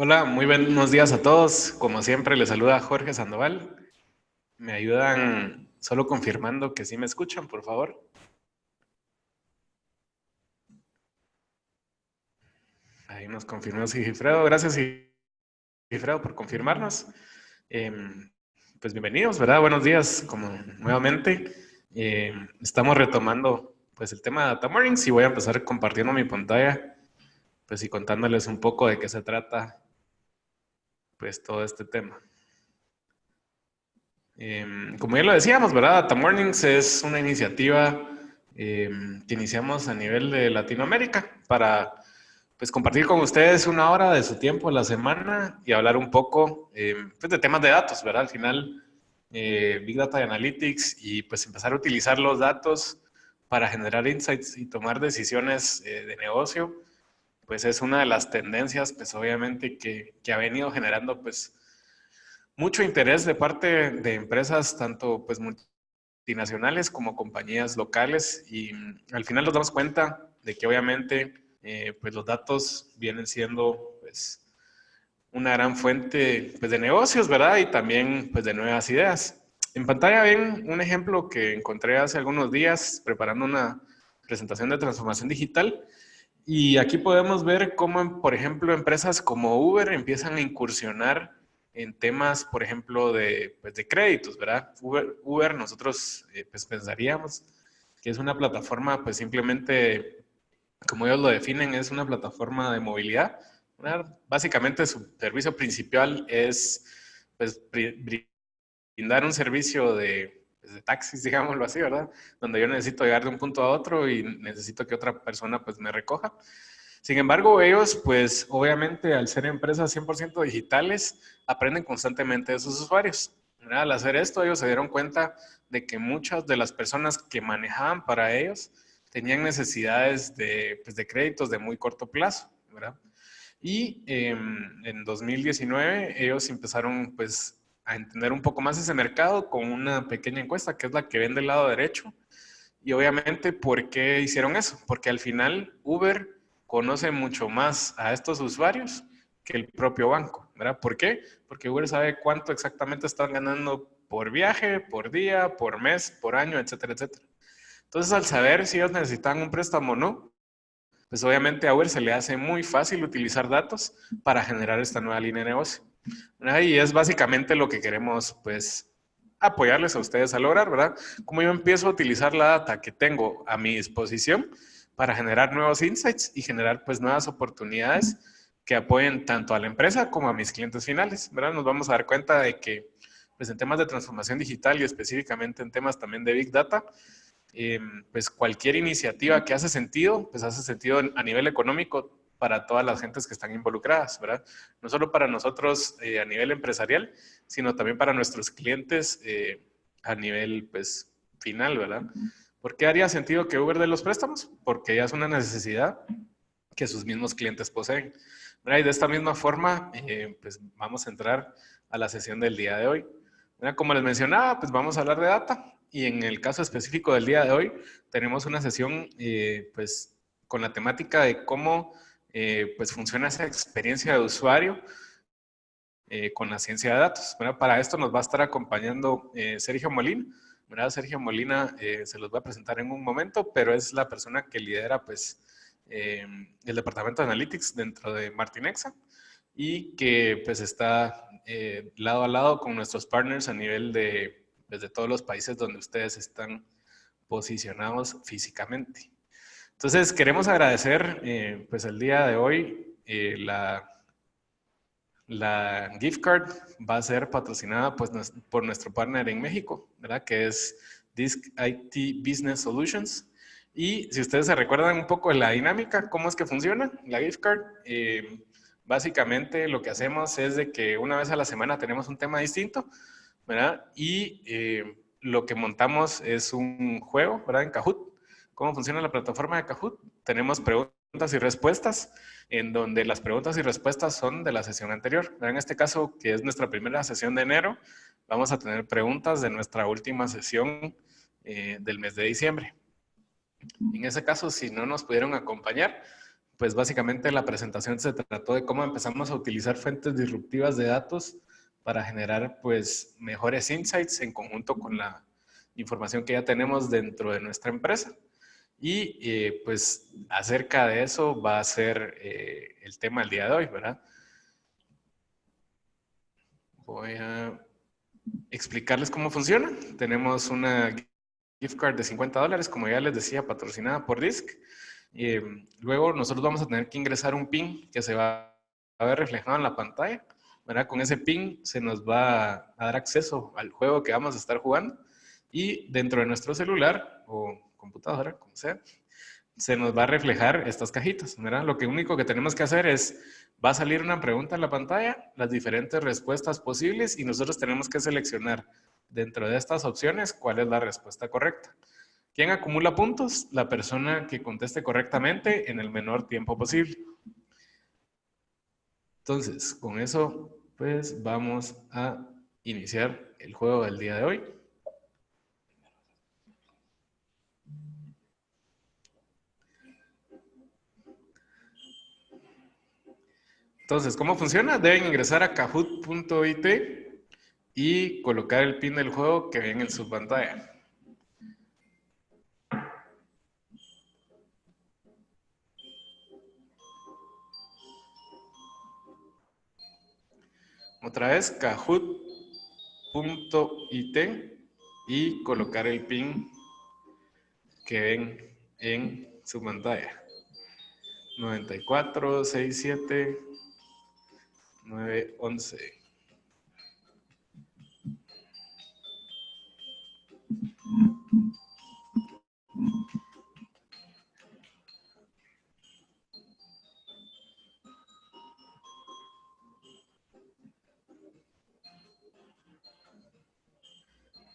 Hola, muy buenos días a todos. Como siempre, les saluda Jorge Sandoval. ¿Me ayudan solo confirmando que sí me escuchan, por favor? Ahí nos confirmó Sigifredo. Gracias, Sigifredo, por confirmarnos. Pues bienvenidos, ¿verdad? Buenos días, como nuevamente. Estamos retomando pues el tema de Data Mornings y voy a empezar compartiendo mi pantalla, pues y contándoles un poco de qué se trata, pues todo este tema. Como ya lo decíamos, ¿verdad? Data Mornings es una iniciativa que iniciamos a nivel de Latinoamérica para pues, compartir con ustedes una hora de su tiempo a la semana y hablar un poco pues, de temas de datos, ¿verdad? Al final, Big Data y Analytics y pues empezar a utilizar los datos para generar insights y tomar decisiones de negocio, pues es una de las tendencias, pues obviamente que ha venido generando pues mucho interés de parte de empresas, tanto pues multinacionales como compañías locales, y al final nos damos cuenta de que obviamente pues los datos vienen siendo pues una gran fuente pues, de negocios, ¿verdad? Y también pues de nuevas ideas. En pantalla ven un ejemplo que encontré hace algunos días preparando una presentación de transformación digital. Y aquí podemos ver cómo, por ejemplo, empresas como Uber empiezan a incursionar en temas, por ejemplo, pues de créditos, ¿verdad? Uber nosotros pues pensaríamos que es una plataforma, pues simplemente, como ellos lo definen, es una plataforma de movilidad, ¿verdad? Básicamente su servicio principal es pues, brindar un servicio pues, de taxis, digámoslo así, ¿verdad? Donde yo necesito llegar de un punto a otro y necesito que otra persona pues me recoja. Sin embargo, ellos, pues obviamente al ser empresas 100% digitales, aprenden constantemente de sus usuarios. Al hacer esto, ellos se dieron cuenta de que muchas de las personas que manejaban para ellos tenían necesidades pues, de créditos de muy corto plazo, ¿verdad? Y en 2019 ellos empezaron pues a entender un poco más ese mercado con una pequeña encuesta que es la que ven del lado derecho. Y obviamente, ¿por qué hicieron eso? Porque al final Uber conoce mucho más a estos usuarios que el propio banco, ¿verdad? ¿Por qué? Porque Uber sabe cuánto exactamente están ganando por viaje, por día, por mes, por año, etcétera, etcétera. Entonces, al saber si ellos necesitan un préstamo o no, pues obviamente a Uber se le hace muy fácil utilizar datos para generar esta nueva línea de negocio. ¿Verdad? Y es básicamente lo que queremos, pues, apoyarles a ustedes a lograr, ¿verdad? Como yo empiezo a utilizar la data que tengo a mi disposición para generar nuevos insights y generar, pues, nuevas oportunidades que apoyen tanto a la empresa como a mis clientes finales, ¿verdad? Nos vamos a dar cuenta de que, pues, en temas de transformación digital y específicamente en temas también de Big Data, pues cualquier iniciativa que hace sentido, pues hace sentido a nivel económico para todas las gentes que están involucradas, ¿verdad? No solo para nosotros a nivel empresarial, sino también para nuestros clientes a nivel, pues, final, ¿verdad? ¿Por qué haría sentido que Uber dé los préstamos? Porque ya es una necesidad que sus mismos clientes poseen, ¿verdad? Y de esta misma forma, pues vamos a entrar a la sesión del día de hoy. Como les mencionaba, pues vamos a hablar de data y en el caso específico del día de hoy tenemos una sesión pues con la temática de cómo pues funciona esa experiencia de usuario con la ciencia de datos. ¿Verdad? Para esto nos va a estar acompañando Sergio Molina. ¿Verdad? Sergio Molina se los voy a presentar en un momento, pero es la persona que lidera pues el departamento de Analytics dentro de Martinexa y que pues está lado a lado con nuestros partners a nivel de, desde todos los países donde ustedes están posicionados físicamente. Entonces queremos agradecer pues el día de hoy la gift card va a ser patrocinada pues, por nuestro partner en México, ¿verdad? Que es Disc IT Business Solutions. Y si ustedes se recuerdan un poco de la dinámica, cómo es que funciona la gift card, básicamente lo que hacemos es de que una vez a la semana tenemos un tema distinto, ¿verdad? Y lo que montamos es un juego, ¿verdad? En Kahoot. ¿Cómo funciona la plataforma de Kahoot? Tenemos preguntas y respuestas en donde las preguntas y respuestas son de la sesión anterior. En este caso, que es nuestra primera sesión de enero, vamos a tener preguntas de nuestra última sesión del mes de diciembre. En ese caso, si no nos pudieron acompañar, pues básicamente la presentación se trató de cómo empezamos a utilizar fuentes disruptivas de datos para generar pues mejores insights en conjunto con la información que ya tenemos dentro de nuestra empresa. Y pues acerca de eso va a ser el tema del día de hoy, ¿verdad? Voy a explicarles cómo funciona. Tenemos una gift card de $50, como ya les decía, patrocinada por Disc. Luego nosotros vamos a tener que ingresar un PIN que se va a ver reflejado en la pantalla, ¿verdad? Con ese PIN se nos va a dar acceso al juego que vamos a estar jugando y dentro de nuestro celular o computadora, como sea, se nos va a reflejar estas cajitas, ¿verdad? Lo único que tenemos que hacer es, va a salir una pregunta en la pantalla, las diferentes respuestas posibles y nosotros tenemos que seleccionar dentro de estas opciones cuál es la respuesta correcta. ¿Quién acumula puntos? La persona que conteste correctamente en el menor tiempo posible. Entonces, con eso, pues vamos a iniciar el juego del día de hoy. Entonces, ¿cómo funciona? Deben ingresar a kahoot.it y colocar el pin del juego que ven en su pantalla. Otra vez, kahoot.it y colocar el pin que ven en su pantalla. 94 67 911.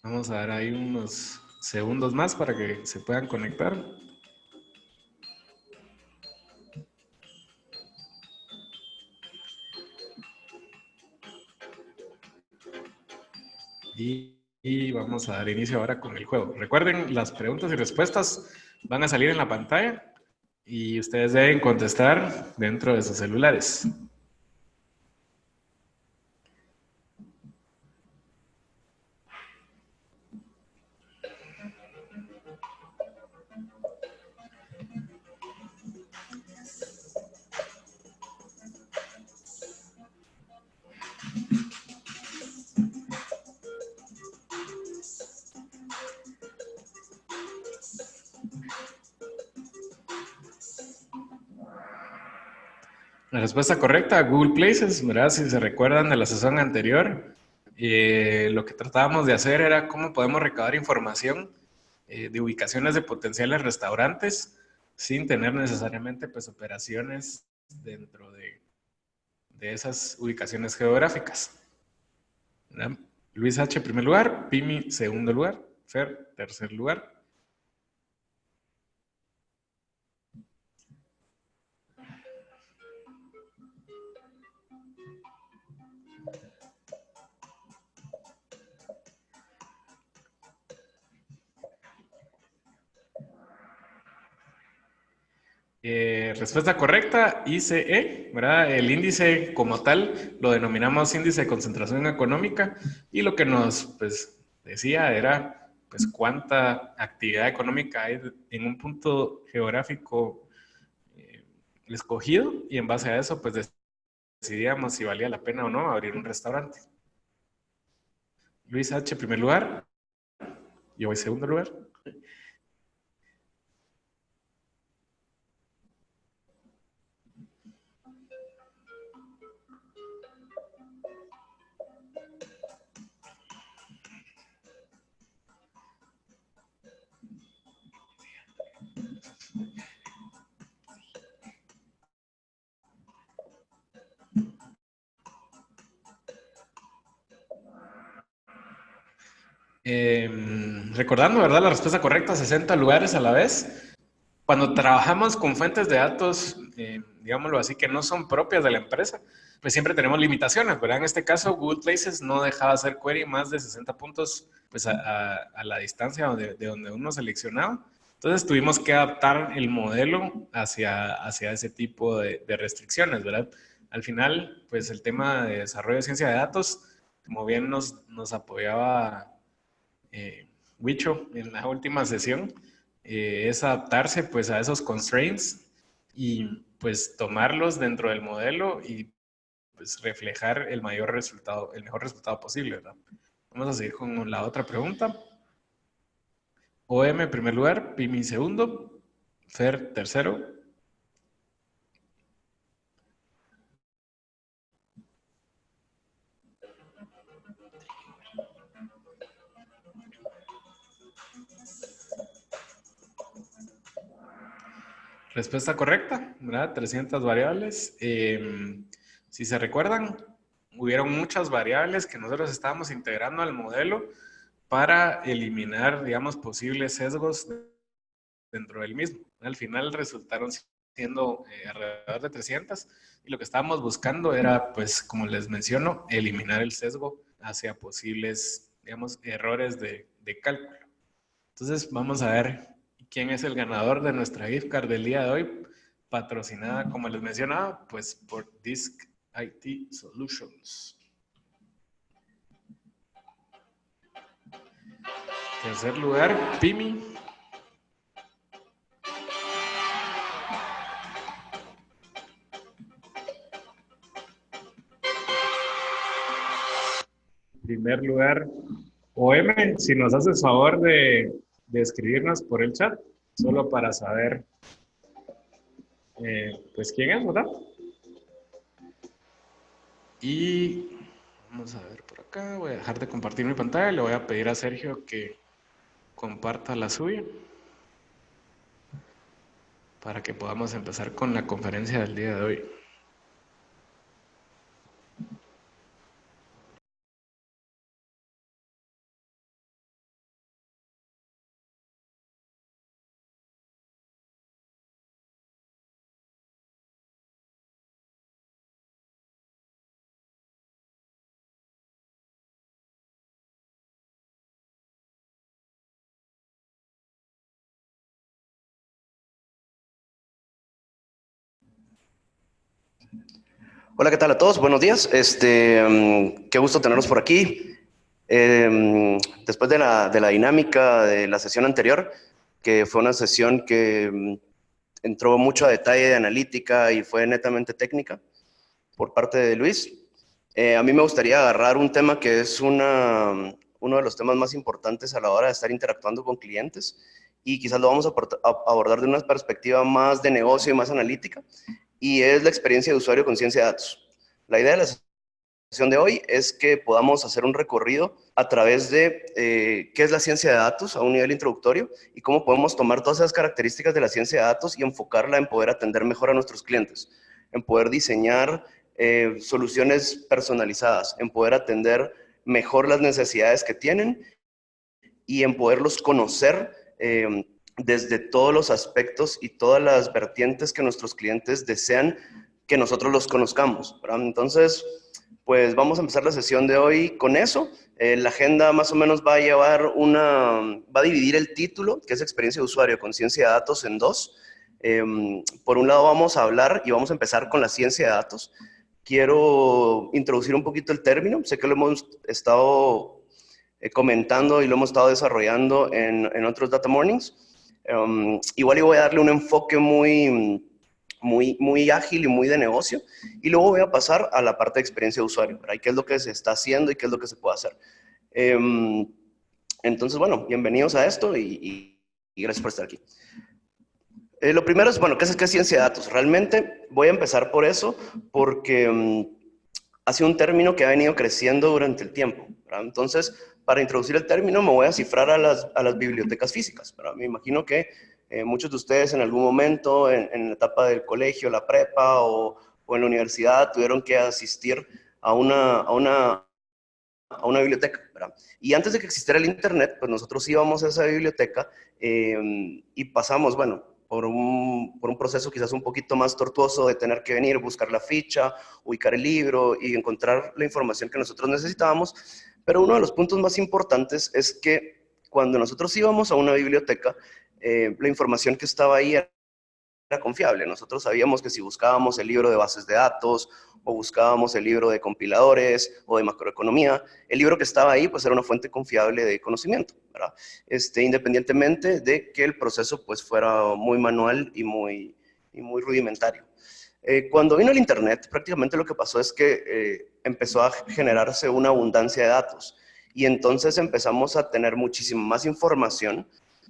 Vamos a dar ahí unos segundos más para que se puedan conectar. Y vamos a dar inicio ahora con el juego. Recuerden, las preguntas y respuestas van a salir en la pantalla y ustedes deben contestar dentro de sus celulares. La respuesta correcta, Google Places, ¿verdad? Si se recuerdan de la sesión anterior, lo que tratábamos de hacer era cómo podemos recabar información de ubicaciones de potenciales restaurantes sin tener necesariamente pues, operaciones dentro de esas ubicaciones geográficas. ¿Verdad? Luis H. primer lugar, Pimi segundo lugar, Fer tercer lugar. Respuesta correcta, ICE, ¿verdad? El índice como tal lo denominamos índice de concentración económica y lo que nos pues, decía era pues, cuánta actividad económica hay en un punto geográfico escogido y en base a eso pues decidíamos si valía la pena o no abrir un restaurante. Luis H. primer lugar, yo voy segundo lugar. Recordando, ¿verdad? La respuesta correcta, 60 lugares a la vez. Cuando trabajamos con fuentes de datos, digámoslo así, que no son propias de la empresa, pues siempre tenemos limitaciones, ¿verdad? En este caso, Google Places no dejaba hacer query más de 60 puntos pues, a la distancia de donde uno seleccionaba. Entonces tuvimos que adaptar el modelo hacia ese tipo de restricciones, ¿verdad? Al final, pues el tema de desarrollo de ciencia de datos, como bien nos apoyaba Wicho en la última sesión, es adaptarse pues a esos constraints y pues tomarlos dentro del modelo y pues reflejar el mejor resultado posible, ¿verdad? Vamos a seguir con la otra pregunta. OM en primer lugar, Pimi segundo, Fer tercero. Respuesta correcta, ¿verdad? 300 variables. Si se recuerdan, hubieron muchas variables que nosotros estábamos integrando al modelo para eliminar, digamos, posibles sesgos dentro del mismo. Al final resultaron siendo alrededor de 300 y lo que estábamos buscando era, pues, como les menciono, eliminar el sesgo hacia posibles, digamos, errores de cálculo. Entonces, vamos a ver quién es el ganador de nuestra gift card del día de hoy, patrocinada, como les mencionaba, pues por Disk IT Solutions. Tercer lugar, Pimi. Primer lugar, OM, si nos haces favor de escribirnos por el chat, solo para saber pues quién es, ¿verdad? Y vamos a ver por acá, voy a dejar de compartir mi pantalla, le voy a pedir a Sergio que comparta la suya para que podamos empezar con la conferencia del día de hoy. Hola, ¿qué tal a todos? Buenos días. Qué gusto tenerlos por aquí. Después de la dinámica de la sesión anterior, que fue una sesión que entró mucho a detalle de analítica y fue netamente técnica por parte de Luis, a mí me gustaría agarrar un tema que es uno de los temas más importantes a la hora de estar interactuando con clientes y quizás lo vamos a abordar de una perspectiva más de negocio y más analítica, y es la experiencia de usuario con ciencia de datos. La idea de la sesión de hoy es que podamos hacer un recorrido a través de qué es la ciencia de datos a un nivel introductorio y cómo podemos tomar todas esas características de la ciencia de datos y enfocarla en poder atender mejor a nuestros clientes, en poder diseñar soluciones personalizadas, en poder atender mejor las necesidades que tienen y en poderlos conocer desde todos los aspectos y todas las vertientes que nuestros clientes desean que nosotros los conozcamos, ¿verdad? Entonces, pues vamos a empezar la sesión de hoy con eso. La agenda más o menos va a dividir el título, que es experiencia de usuario con ciencia de datos, en dos. Por un lado vamos a hablar y vamos a empezar con la ciencia de datos. Quiero introducir un poquito el término. Sé que lo hemos estado comentando y lo hemos estado desarrollando en otros Data Mornings. Igual voy a darle un enfoque muy ágil y muy de negocio, y luego voy a pasar a la parte de experiencia de usuario, ¿verdad? ¿Qué es lo que se está haciendo y qué es lo que se puede hacer? Entonces, bueno, bienvenidos a esto y gracias por estar aquí. Lo primero es, bueno, ¿qué es ciencia de datos? Realmente voy a empezar por eso porque ha sido un término que ha venido creciendo durante el tiempo, ¿verdad? Entonces, para introducir el término me voy a cifrar a las bibliotecas físicas, ¿verdad? Me imagino que muchos de ustedes en algún momento, en la etapa del colegio, la prepa o en la universidad, tuvieron que asistir a una biblioteca, ¿verdad? Y antes de que existiera el internet, pues nosotros íbamos a esa biblioteca y pasamos, bueno, por un proceso quizás un poquito más tortuoso de tener que venir, buscar la ficha, ubicar el libro y encontrar la información que nosotros necesitábamos. Pero uno de los puntos más importantes es que cuando nosotros íbamos a una biblioteca, la información que estaba ahí era confiable. Nosotros sabíamos que si buscábamos el libro de bases de datos o buscábamos el libro de compiladores o de macroeconomía, el libro que estaba ahí pues era una fuente confiable de conocimiento, ¿verdad? Independientemente de que el proceso pues fuera muy manual y muy rudimentario. Cuando vino el Internet, prácticamente lo que pasó es que empezó a generarse una abundancia de datos y entonces empezamos a tener muchísima más información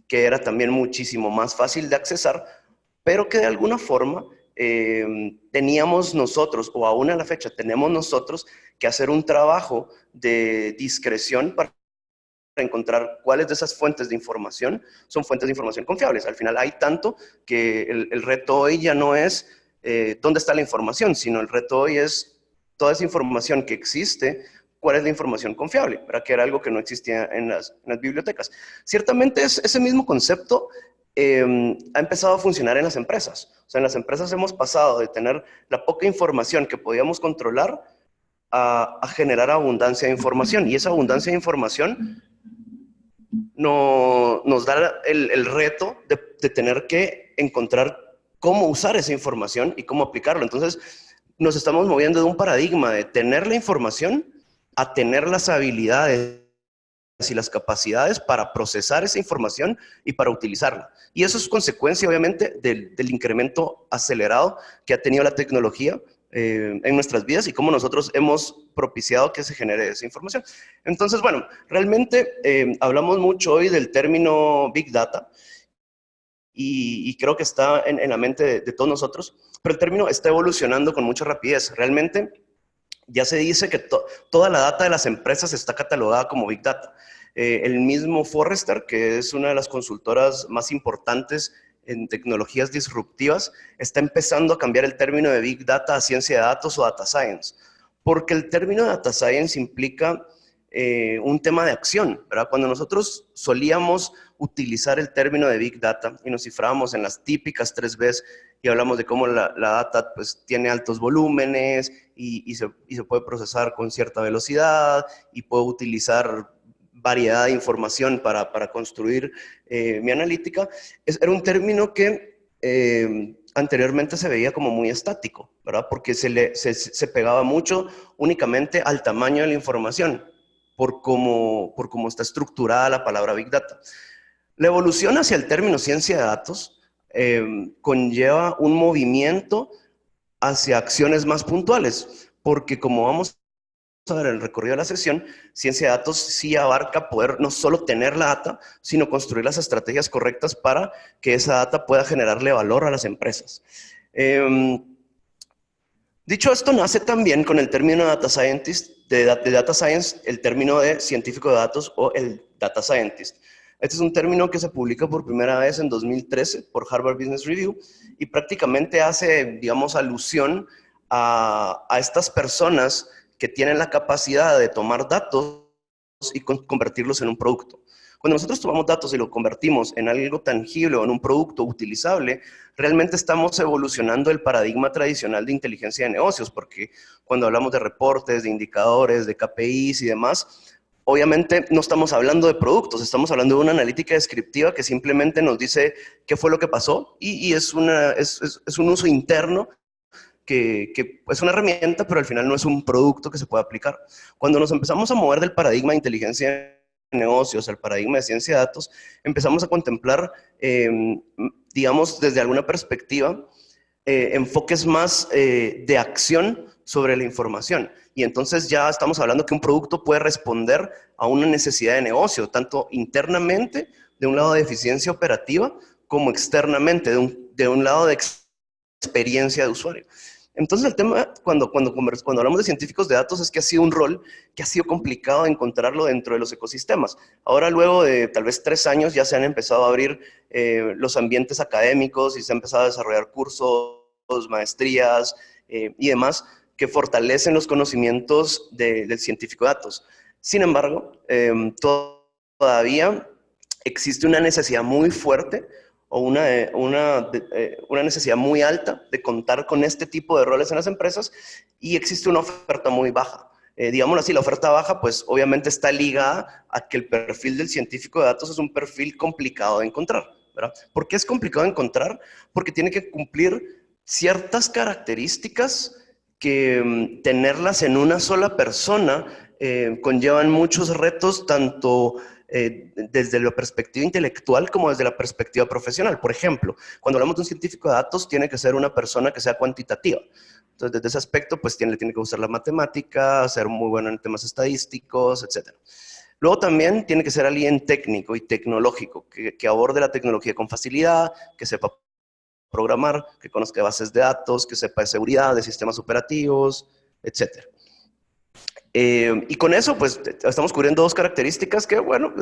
que era también muchísimo más fácil de accesar, pero que de alguna forma teníamos nosotros, o aún a la fecha tenemos nosotros, que hacer un trabajo de discreción para encontrar cuáles de esas fuentes de información son fuentes de información confiables. Al final hay tanto que el reto hoy ya no es dónde está la información, sino el reto hoy es toda esa información que existe, cuál es la información confiable, para que era algo que no existía en las bibliotecas. Ciertamente ese mismo concepto ha empezado a funcionar en las empresas. O sea, en las empresas hemos pasado de tener la poca información que podíamos controlar a generar abundancia de información. Y esa abundancia de información nos da el reto de tener que encontrar cómo usar esa información y cómo aplicarlo. Entonces, nos estamos moviendo de un paradigma de tener la información a tener las habilidades y las capacidades para procesar esa información y para utilizarla. Y eso es consecuencia, obviamente, del incremento acelerado que ha tenido la tecnología en nuestras vidas y cómo nosotros hemos propiciado que se genere esa información. Entonces, bueno, realmente hablamos mucho hoy del término Big Data y creo que está en la mente de todos nosotros, pero el término está evolucionando con mucha rapidez. Realmente ya se dice que toda la data de las empresas está catalogada como Big Data. El mismo Forrester, que es una de las consultoras más importantes en tecnologías disruptivas, está empezando a cambiar el término de Big Data a ciencia de datos o Data Science, porque el término Data Science implica un tema de acción, ¿verdad? Cuando nosotros solíamos utilizar el término de Big Data y nos cifrábamos en las típicas 3Bs y hablamos de cómo la data pues, tiene altos volúmenes y se puede procesar con cierta velocidad y puedo utilizar variedad de información para construir mi analítica, era un término que anteriormente se veía como muy estático, ¿verdad? Porque se pegaba mucho únicamente al tamaño de la información, por cómo está estructurada la palabra Big Data. La evolución hacia el término ciencia de datos conlleva un movimiento hacia acciones más puntuales, porque como vamos a ver en el recorrido de la sesión, ciencia de datos sí abarca poder no solo tener la data, sino construir las estrategias correctas para que esa data pueda generarle valor a las empresas. Dicho esto, nace también con el término Data Scientist, de Data Science, el término de científico de datos o el Data Scientist. Este es un término que se publica por primera vez en 2013 por Harvard Business Review y prácticamente hace, digamos, alusión a estas personas que tienen la capacidad de tomar datos y convertirlos en un producto. Cuando nosotros tomamos datos y lo convertimos en algo tangible o en un producto utilizable, realmente estamos evolucionando el paradigma tradicional de inteligencia de negocios, porque cuando hablamos de reportes, de indicadores, de KPIs y demás, obviamente no estamos hablando de productos, estamos hablando de una analítica descriptiva que simplemente nos dice qué fue lo que pasó y es un uso interno que es una herramienta, pero al final no es un producto que se pueda aplicar. Cuando nos empezamos a mover del paradigma de inteligencia de negocios al paradigma de ciencia de datos, empezamos a contemplar, digamos, desde alguna perspectiva, enfoques más de acción sobre la información. Y entonces ya estamos hablando que un producto puede responder a una necesidad de negocio, tanto internamente, de un lado de eficiencia operativa, como externamente, de un lado de experiencia de usuario. Entonces el tema, cuando hablamos de científicos de datos, es que ha sido un rol que ha sido complicado encontrarlo dentro de los ecosistemas. Ahora, luego de tal vez 3 años, ya se han empezado a abrir los ambientes académicos y se han empezado a desarrollar cursos, maestrías y demás que fortalecen los conocimientos del científico de datos. Sin embargo, todavía existe una necesidad muy fuerte o una necesidad muy alta de contar con este tipo de roles en las empresas y existe una oferta muy baja. Digámoslo así, la oferta baja pues obviamente está ligada a que el perfil del científico de datos es un perfil complicado de encontrar, ¿verdad? ¿Por qué es complicado de encontrar? Porque tiene que cumplir ciertas características que tenerlas en una sola persona conllevan muchos retos, tanto desde la perspectiva intelectual como desde la perspectiva profesional. Por ejemplo, cuando hablamos de un científico de datos, tiene que ser una persona que sea cuantitativa. Entonces, desde ese aspecto, pues tiene que usar la matemática, ser muy bueno en temas estadísticos, etc. Luego también tiene que ser alguien técnico y tecnológico, que aborde la tecnología con facilidad, que sepa programar, que conozca bases de datos, que sepa de seguridad, de sistemas operativos, etc. Y con eso, pues, estamos cubriendo dos características que, bueno,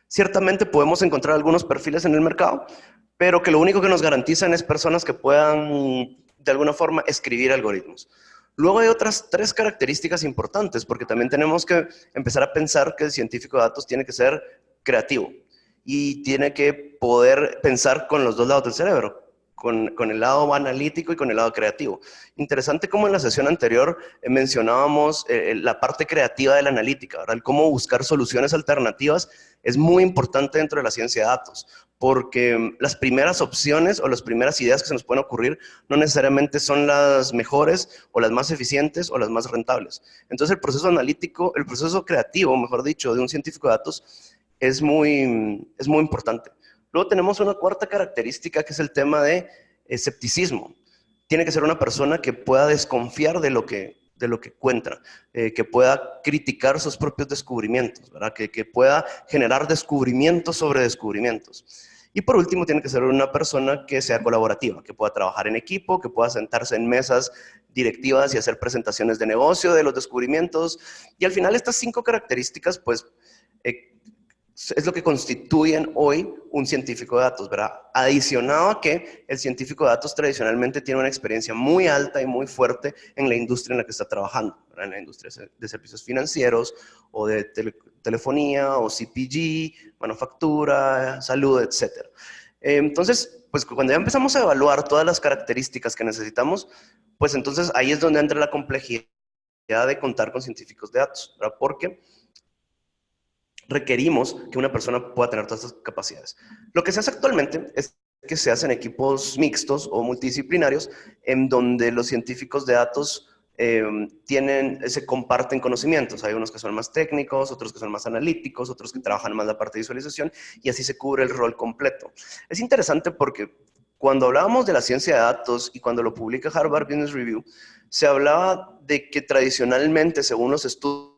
ciertamente podemos encontrar algunos perfiles en el mercado, pero que lo único que nos garantizan es personas que puedan, de alguna forma, escribir algoritmos. Luego hay otras tres características importantes, porque también tenemos que empezar a pensar que el científico de datos tiene que ser creativo y tiene que poder pensar con los dos lados del cerebro, con el lado analítico y con el lado creativo. Interesante como en la sesión anterior mencionábamos la parte creativa de la analítica, ¿verdad? El cómo buscar soluciones alternativas es muy importante dentro de la ciencia de datos, porque las primeras opciones o las primeras ideas que se nos pueden ocurrir no necesariamente son las mejores o las más eficientes o las más rentables. Entonces el proceso analítico, el proceso creativo, mejor dicho, de un científico de datos es muy importante. Luego tenemos una cuarta característica que es el tema de escepticismo. Tiene que ser una persona que pueda desconfiar de lo que cuenta, que pueda criticar sus propios descubrimientos, ¿verdad? Que pueda generar descubrimientos sobre descubrimientos. Y por último, tiene que ser una persona que sea colaborativa, que pueda trabajar en equipo, que pueda sentarse en mesas directivas y hacer presentaciones de negocio de los descubrimientos. Y al final estas 5 características, pues, es lo que constituyen hoy un científico de datos, ¿verdad? Adicionado a que el científico de datos tradicionalmente tiene una experiencia muy alta y muy fuerte en la industria en la que está trabajando, ¿verdad? En la industria de servicios financieros o de telefonía o CPG, manufactura, salud, etc. Entonces, pues cuando ya empezamos a evaluar todas las características que necesitamos, pues entonces ahí es donde entra la complejidad de contar con científicos de datos, ¿verdad? Porque requerimos que una persona pueda tener todas estas capacidades. Lo que se hace actualmente es que se hacen equipos mixtos o multidisciplinarios en donde los científicos de datos se comparten conocimientos. Hay unos que son más técnicos, otros que son más analíticos, otros que trabajan más la parte de visualización y así se cubre el rol completo. Es interesante porque cuando hablábamos de la ciencia de datos y cuando lo publica Harvard Business Review, se hablaba de que tradicionalmente, según los estudios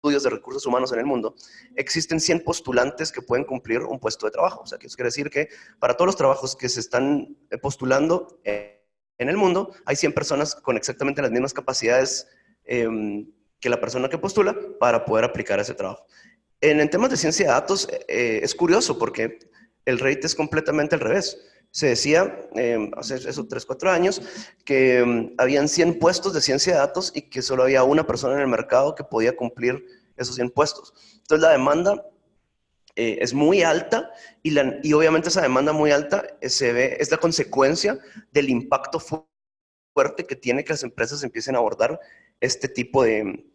de recursos humanos en el mundo, existen 100 postulantes que pueden cumplir un puesto de trabajo. O sea, que eso quiere decir que para todos los trabajos que se están postulando en el mundo, hay 100 personas con exactamente las mismas capacidades que la persona que postula para poder aplicar ese trabajo. En temas de ciencia de datos es curioso porque el rate es completamente al revés. Se decía hace esos 3, 4 años que habían 100 puestos de ciencia de datos y que solo había una persona en el mercado que podía cumplir esos 100 puestos. Entonces la demanda es muy alta y obviamente esa demanda muy alta es la consecuencia del impacto fuerte que tiene que las empresas empiecen a abordar este tipo de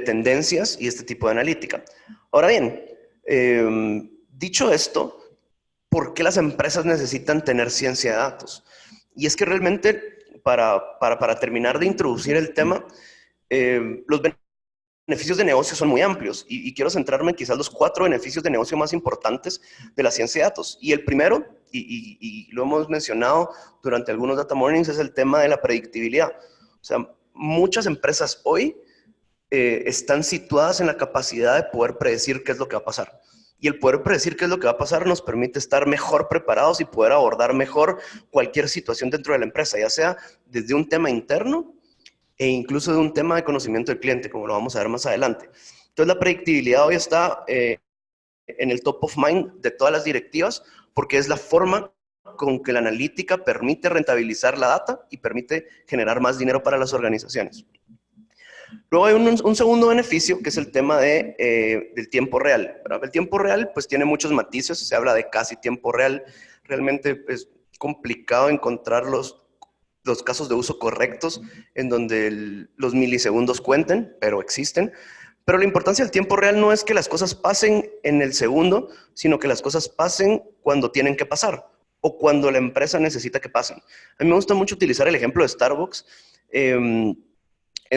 tendencias y este tipo de analítica. Ahora bien, dicho esto, ¿por qué las empresas necesitan tener ciencia de datos? Y es que realmente, para terminar de introducir el tema, los beneficios de negocio son muy amplios y quiero centrarme en quizás los 4 beneficios de negocio más importantes de la ciencia de datos. Y el primero, y lo hemos mencionado durante algunos Data Mornings, es el tema de la predictibilidad. O sea, muchas empresas hoy están situadas en la capacidad de poder predecir qué es lo que va a pasar. Y el poder predecir qué es lo que va a pasar nos permite estar mejor preparados y poder abordar mejor cualquier situación dentro de la empresa, ya sea desde un tema interno e incluso de un tema de conocimiento del cliente, como lo vamos a ver más adelante. Entonces la predictibilidad hoy está en el top of mind de todas las directivas porque es la forma con que la analítica permite rentabilizar la data y permite generar más dinero para las organizaciones. Luego hay un segundo beneficio que es el tema del tiempo real, ¿verdad? El tiempo real pues tiene muchos matices, se habla de casi tiempo real, realmente es complicado encontrar los casos de uso correctos en donde los milisegundos cuenten, pero existen. Pero la importancia del tiempo real no es que las cosas pasen en el segundo, sino que las cosas pasen cuando tienen que pasar o cuando la empresa necesita que pasen. A mí me gusta mucho utilizar el ejemplo de Starbucks, en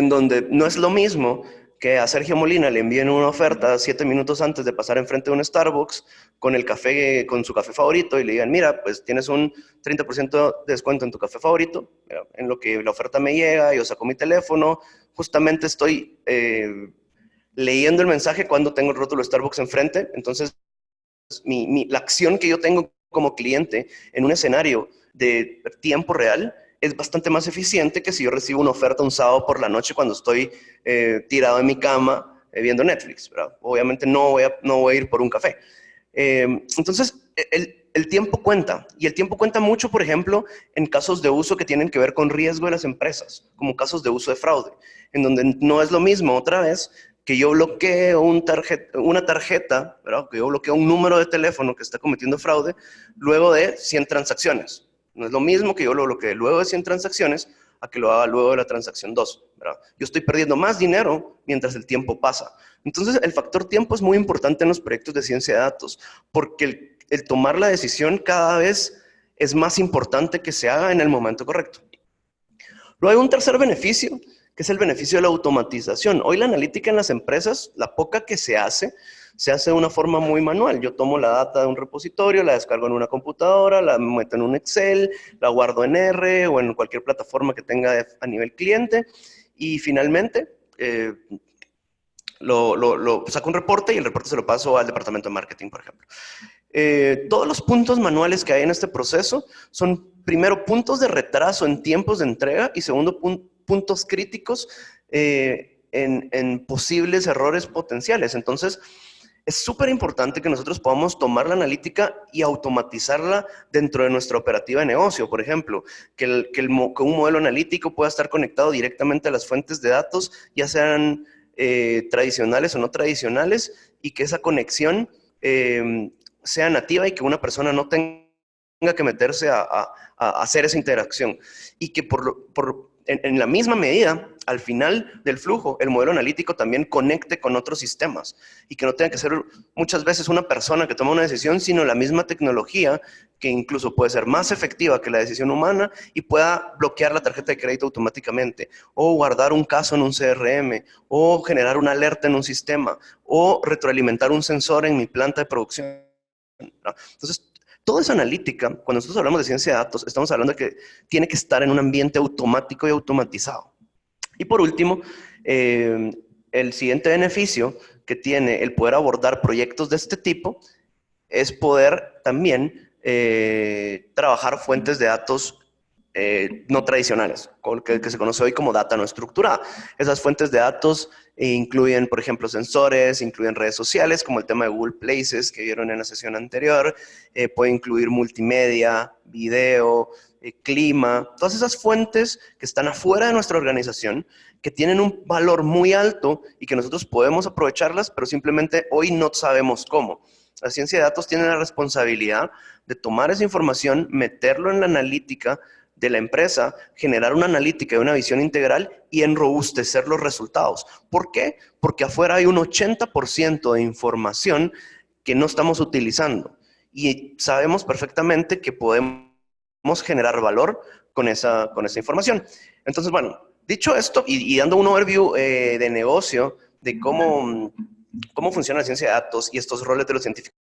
donde no es lo mismo que a Sergio Molina le envíen una oferta 7 minutos antes de pasar enfrente de un Starbucks con el café, con su café favorito, y le digan, mira, pues tienes un 30% de descuento en tu café favorito. Mira, en lo que la oferta me llega, yo saco mi teléfono, justamente estoy leyendo el mensaje cuando tengo el rótulo Starbucks enfrente. Entonces, la acción que yo tengo como cliente en un escenario de tiempo real es bastante más eficiente que si yo recibo una oferta un sábado por la noche cuando estoy tirado en mi cama viendo Netflix, ¿verdad? Obviamente no voy a ir por un café. Entonces, el tiempo cuenta, y el tiempo cuenta mucho, por ejemplo, en casos de uso que tienen que ver con riesgo de las empresas, como casos de uso de fraude, en donde no es lo mismo, otra vez, que yo bloqueo una tarjeta, ¿verdad? Que yo bloqueo un número de teléfono que está cometiendo fraude luego de 100 transacciones. No es lo mismo que yo lo bloquee luego de 100 transacciones a que lo haga luego de la transacción 2, ¿verdad? Yo estoy perdiendo más dinero mientras el tiempo pasa. Entonces, el factor tiempo es muy importante en los proyectos de ciencia de datos, porque el tomar la decisión cada vez es más importante que se haga en el momento correcto. Luego hay un tercer beneficio, que es el beneficio de la automatización. Hoy la analítica en las empresas, la poca que se hace de una forma muy manual. Yo tomo la data de un repositorio, la descargo en una computadora, la meto en un Excel, la guardo en R o en cualquier plataforma que tenga a nivel cliente, y finalmente saco un reporte, y el reporte se lo paso al departamento de marketing, por ejemplo. Todos los puntos manuales que hay en este proceso son, primero, puntos de retraso en tiempos de entrega, y segundo, puntos críticos en posibles errores potenciales. Entonces, es súper importante que nosotros podamos tomar la analítica y automatizarla dentro de nuestra operativa de negocio. Por ejemplo, que un modelo analítico pueda estar conectado directamente a las fuentes de datos, ya sean tradicionales o no tradicionales, y que esa conexión sea nativa y que una persona no tenga que meterse a hacer esa interacción. Y que en la misma medida, al final del flujo, el modelo analítico también conecte con otros sistemas, y que no tenga que ser muchas veces una persona que toma una decisión, sino la misma tecnología, que incluso puede ser más efectiva que la decisión humana y pueda bloquear la tarjeta de crédito automáticamente, o guardar un caso en un CRM, o generar una alerta en un sistema, o retroalimentar un sensor en mi planta de producción, ¿no? Entonces, toda esa analítica, cuando nosotros hablamos de ciencia de datos, estamos hablando de que tiene que estar en un ambiente automático y automatizado. Y por último, el siguiente beneficio que tiene el poder abordar proyectos de este tipo es poder también trabajar fuentes de datos no tradicionales, que se conoce hoy como data no estructurada. Esas fuentes de datos incluyen, por ejemplo, sensores, incluyen redes sociales, como el tema de Google Places que vieron en la sesión anterior, puede incluir multimedia, video, clima, todas esas fuentes que están afuera de nuestra organización, que tienen un valor muy alto y que nosotros podemos aprovecharlas, pero simplemente hoy no sabemos cómo. La ciencia de datos tiene la responsabilidad de tomar esa información, meterlo en la analítica de la empresa, generar una analítica y una visión integral y enrobustecer los resultados. ¿Por qué? Porque afuera hay un 80% de información que no estamos utilizando, y sabemos perfectamente que podemos generar valor con esa información. Entonces, bueno, dicho esto y dando un overview de negocio de cómo funciona la ciencia de datos y estos roles de los científicos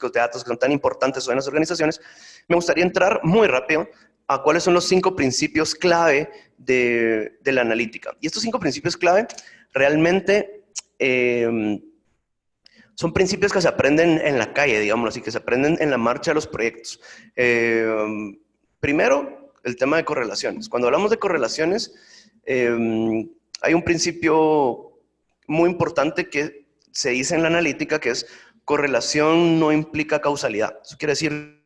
de datos que son tan importantes hoy en las organizaciones, me gustaría entrar muy rápido a cuáles son los 5 principios clave de la analítica. Y estos 5 principios clave realmente son principios que se aprenden en la calle, digamos así, que se aprenden en la marcha de los proyectos. Primero, el tema de correlaciones. Cuando hablamos de correlaciones, hay un principio muy importante que se dice en la analítica, que es: correlación no implica causalidad. Eso quiere decir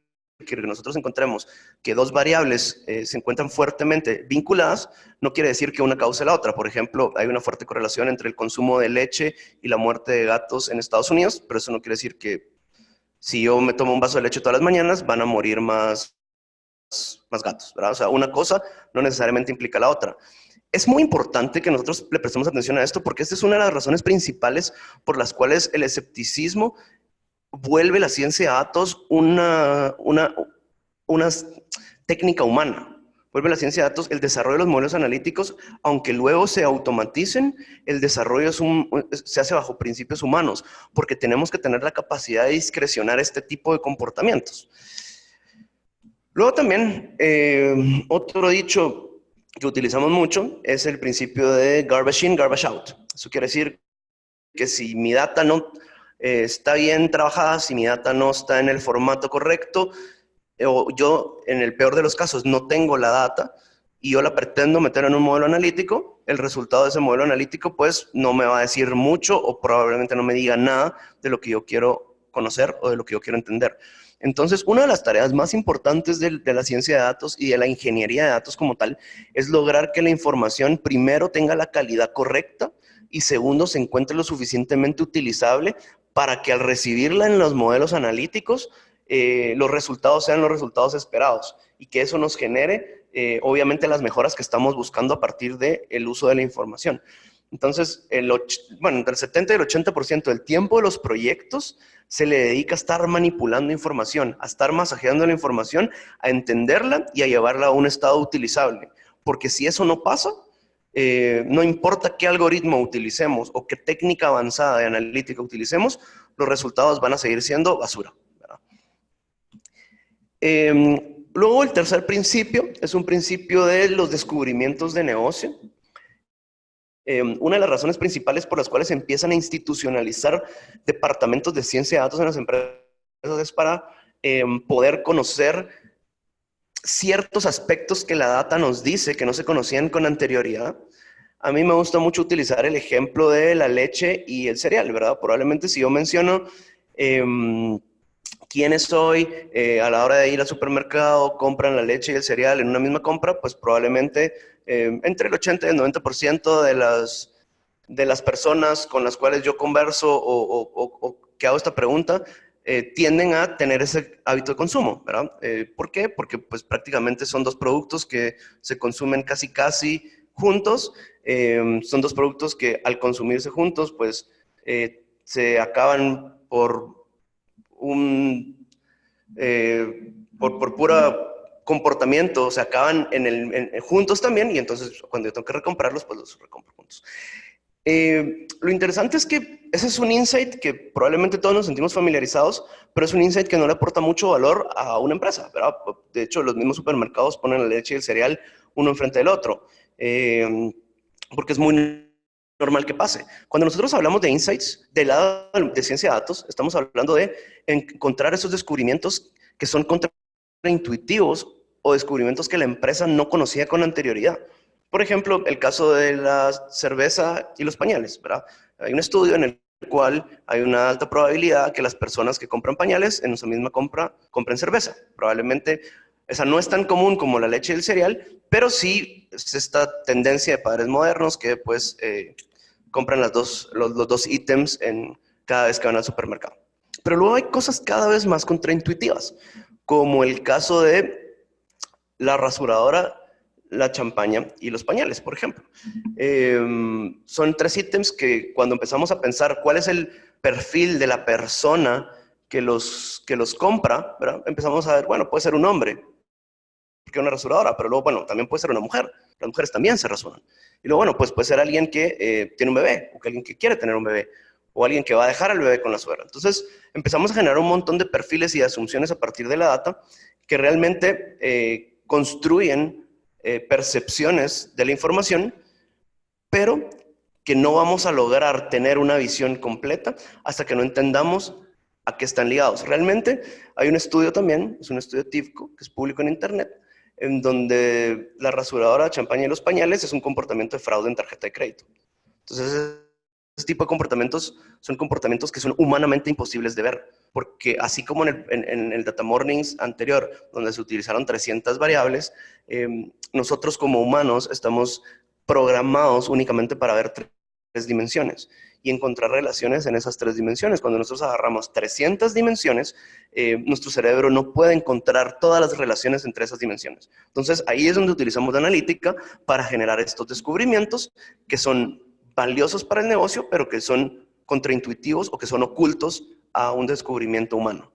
que nosotros encontremos que dos variables se encuentran fuertemente vinculadas, no quiere decir que una cause la otra. Por ejemplo, hay una fuerte correlación entre el consumo de leche y la muerte de gatos en Estados Unidos, pero eso no quiere decir que si yo me tomo un vaso de leche todas las mañanas van a morir más más gatos, ¿verdad? O sea, una cosa no necesariamente implica la otra. Es muy importante que nosotros le prestemos atención a esto porque esta es una de las razones principales por las cuales el escepticismo vuelve la ciencia de datos una técnica humana. Vuelve la ciencia de datos, el desarrollo de los modelos analíticos, aunque luego se automaticen, el desarrollo se hace bajo principios humanos, porque tenemos que tener la capacidad de discrecionar este tipo de comportamientos. Luego también, otro dicho que utilizamos mucho es el principio de garbage in, garbage out. Eso quiere decir que si mi data no está bien trabajada, si mi data no está en el formato correcto, o yo, en el peor de los casos, no tengo la data y yo la pretendo meter en un modelo analítico, el resultado de ese modelo analítico pues no me va a decir mucho o probablemente no me diga nada de lo que yo quiero conocer o de lo que yo quiero entender. Entonces, una de las tareas más importantes de la ciencia de datos y de la ingeniería de datos como tal es lograr que la información primero tenga la calidad correcta y segundo se encuentre lo suficientemente utilizable para que al recibirla en los modelos analíticos los resultados sean los resultados esperados y que eso nos genere, obviamente, las mejoras que estamos buscando a partir del uso de la información. Entonces, entre el 70 y el 80% del tiempo de los proyectos se le dedica a estar manipulando información, a estar masajeando la información, a entenderla y a llevarla a un estado utilizable. Porque si eso no pasa, no importa qué algoritmo utilicemos o qué técnica avanzada de analítica utilicemos, los resultados van a seguir siendo basura. Luego el tercer principio es un principio de los descubrimientos de negocio. Una de las razones principales por las cuales se empiezan a institucionalizar departamentos de ciencia de datos en las empresas es para poder conocer ciertos aspectos que la data nos dice que no se conocían con anterioridad. A mí me gusta mucho utilizar el ejemplo de la leche y el cereal, ¿verdad? Probablemente si yo menciono quiénes hoy a la hora de ir al supermercado compran la leche y el cereal en una misma compra, pues probablemente entre el 80 y el 90% de las personas con las cuales yo converso o que hago esta pregunta tienden a tener ese hábito de consumo, ¿verdad? ¿Por qué? Porque pues prácticamente son dos productos que se consumen casi juntos, son dos productos que al consumirse juntos pues se acaban por por pura comportamiento, se acaban juntos también y entonces cuando yo tengo que recomprarlos, pues los recompro juntos. Lo interesante es que ese es un insight que probablemente todos nos sentimos familiarizados, pero es un insight que no le aporta mucho valor a una empresa, ¿verdad? De hecho, los mismos supermercados ponen la leche y el cereal uno enfrente del otro, porque es muy normal que pase. Cuando nosotros hablamos de insights, del lado de ciencia de datos, estamos hablando de encontrar esos descubrimientos que son contraintuitivos o descubrimientos que la empresa no conocía con anterioridad. Por ejemplo, el caso de la cerveza y los pañales, ¿verdad? Hay un estudio en el cual hay una alta probabilidad que las personas que compran pañales en su misma compra compren cerveza. Probablemente esa no es tan común como la leche y el cereal, pero sí es esta tendencia de padres modernos que pues compran los dos ítems cada vez que van al supermercado. Pero luego hay cosas cada vez más contraintuitivas, como el caso de la rasuradora, la champaña y los pañales, por ejemplo. Son tres ítems que cuando empezamos a pensar cuál es el perfil de la persona que los compra, ¿verdad? Empezamos a ver, bueno, puede ser un hombre, porque es una rasuradora, pero luego, bueno, también puede ser una mujer. Las mujeres también se rasuran. Y luego, bueno, pues puede ser alguien que tiene un bebé, o que alguien que quiere tener un bebé, o alguien que va a dejar al bebé con la suegra. Entonces, empezamos a generar un montón de perfiles y de asunciones a partir de la data que realmente construyen percepciones de la información, pero que no vamos a lograr tener una visión completa hasta que no entendamos a qué están ligados. Realmente hay un estudio también, es un estudio TIFCO, que es público en internet, en donde la rasuradora, la champaña y los pañales es un comportamiento de fraude en tarjeta de crédito. Entonces, ese tipo de comportamientos son comportamientos que son humanamente imposibles de ver, porque así como en el Data Mornings anterior, donde se utilizaron 300 variables, nosotros como humanos estamos programados únicamente para ver tres dimensiones. y encontrar relaciones en esas 3 dimensiones. Cuando nosotros agarramos 300 dimensiones, nuestro cerebro no puede encontrar todas las relaciones entre esas dimensiones. Entonces, ahí es donde utilizamos la analítica para generar estos descubrimientos que son valiosos para el negocio, pero que son contraintuitivos o que son ocultos a un descubrimiento humano.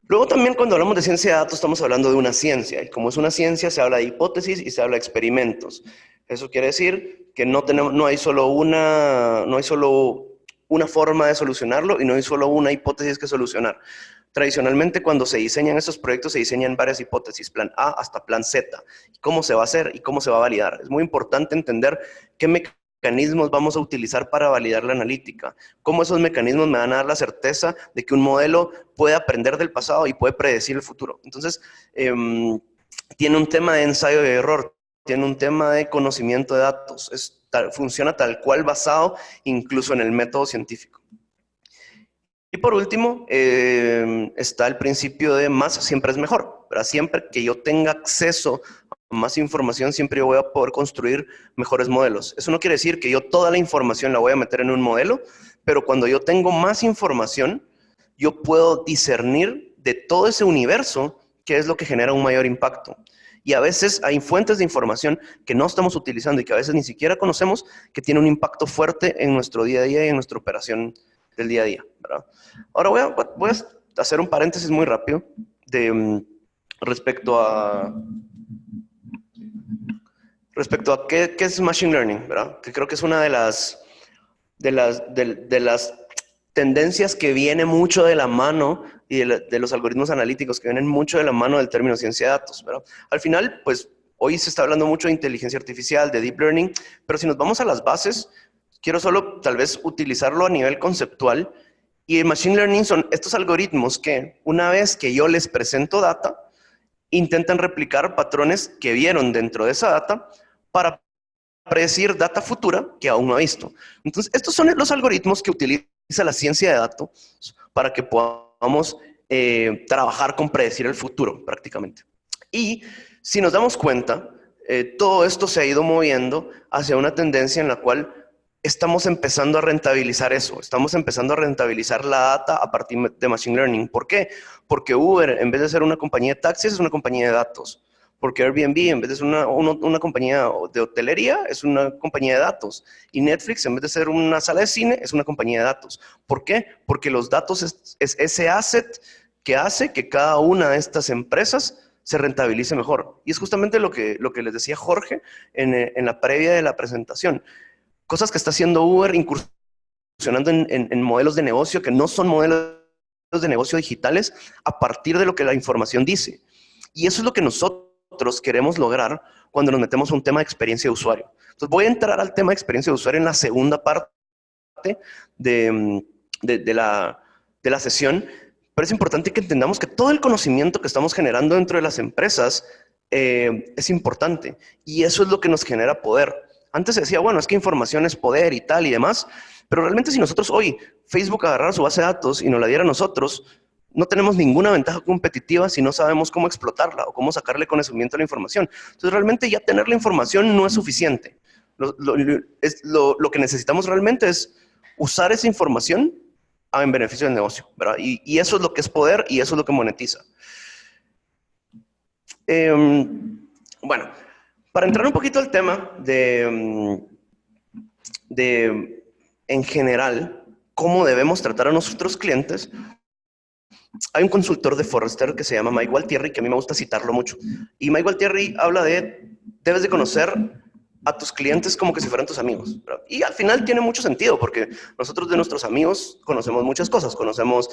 Luego también cuando hablamos de ciencia de datos estamos hablando de una ciencia, y como es una ciencia se habla de hipótesis y se habla de experimentos. Eso quiere decir que no hay solo una forma de solucionarlo y no hay solo una hipótesis que solucionar. Tradicionalmente cuando se diseñan estos proyectos se diseñan varias hipótesis, plan A hasta plan Z, cómo se va a hacer y cómo se va a validar. Es muy importante entender qué mecanismos vamos a utilizar para validar la analítica, cómo esos mecanismos me van a dar la certeza de que un modelo puede aprender del pasado y puede predecir el futuro. Entonces, tiene un tema de ensayo y error, tiene un tema de conocimiento de datos, funciona tal cual basado incluso en el método científico. Y por último, está el principio de más siempre es mejor, ¿verdad? Siempre que yo tenga acceso a más información, siempre yo voy a poder construir mejores modelos. Eso no quiere decir que yo toda la información la voy a meter en un modelo, pero cuando yo tengo más información, yo puedo discernir de todo ese universo qué es lo que genera un mayor impacto. Y a veces hay fuentes de información que no estamos utilizando y que a veces ni siquiera conocemos que tiene un impacto fuerte en nuestro día a día y en nuestra operación del día a día, ¿verdad? Ahora voy a hacer un paréntesis muy rápido respecto a qué es Machine Learning, ¿verdad? Que creo que es una de las tendencias que viene mucho de la mano y de los algoritmos analíticos que vienen mucho de la mano del término ciencia de datos, ¿verdad? Al final, pues, hoy se está hablando mucho de inteligencia artificial, de deep learning, pero si nos vamos a las bases, quiero solo tal vez utilizarlo a nivel conceptual. Y el Machine Learning son estos algoritmos que una vez que yo les presento data, intentan replicar patrones que vieron dentro de esa data para predecir data futura que aún no ha visto. Entonces, estos son los algoritmos que utiliza la ciencia de datos para que podamos trabajar con predecir el futuro prácticamente. Y si nos damos cuenta, todo esto se ha ido moviendo hacia una tendencia en la cual estamos empezando a rentabilizar eso, estamos empezando a rentabilizar la data a partir de Machine Learning. ¿Por qué? Porque Uber, en vez de ser una compañía de taxis, es una compañía de datos. Porque Airbnb, en vez de ser una compañía de hotelería, es una compañía de datos. Y Netflix, en vez de ser una sala de cine, es una compañía de datos. ¿Por qué? Porque los datos es ese asset que hace que cada una de estas empresas se rentabilice mejor. Y es justamente lo que les decía Jorge en la previa de la presentación. Cosas que está haciendo Uber incursionando en modelos de negocio que no son modelos de negocio digitales a partir de lo que la información dice. Y eso es lo que nosotros queremos lograr cuando nos metemos a un tema de experiencia de usuario. Entonces voy a entrar al tema de experiencia de usuario en la segunda parte de la sesión, pero es importante que entendamos que todo el conocimiento que estamos generando dentro de las empresas es importante y eso es lo que nos genera poder. Antes se decía, bueno, es que información es poder y tal y demás, pero realmente si nosotros hoy Facebook agarrara su base de datos y nos la diera a nosotros, no tenemos ninguna ventaja competitiva si no sabemos cómo explotarla o cómo sacarle conocimiento a la información. Entonces realmente ya tener la información no es suficiente. Lo que necesitamos realmente es usar esa información en beneficio del negocio, ¿verdad? Y eso es lo que es poder y eso es lo que monetiza. Bueno, para entrar un poquito al tema de en general, cómo debemos tratar a nuestros clientes, hay un consultor de Forrester que se llama Mike Gualtieri, que a mí me gusta citarlo mucho. Y Mike Gualtieri habla debes de conocer a tus clientes como que si fueran tus amigos, ¿verdad? Y al final tiene mucho sentido, porque nosotros de nuestros amigos conocemos muchas cosas. Conocemos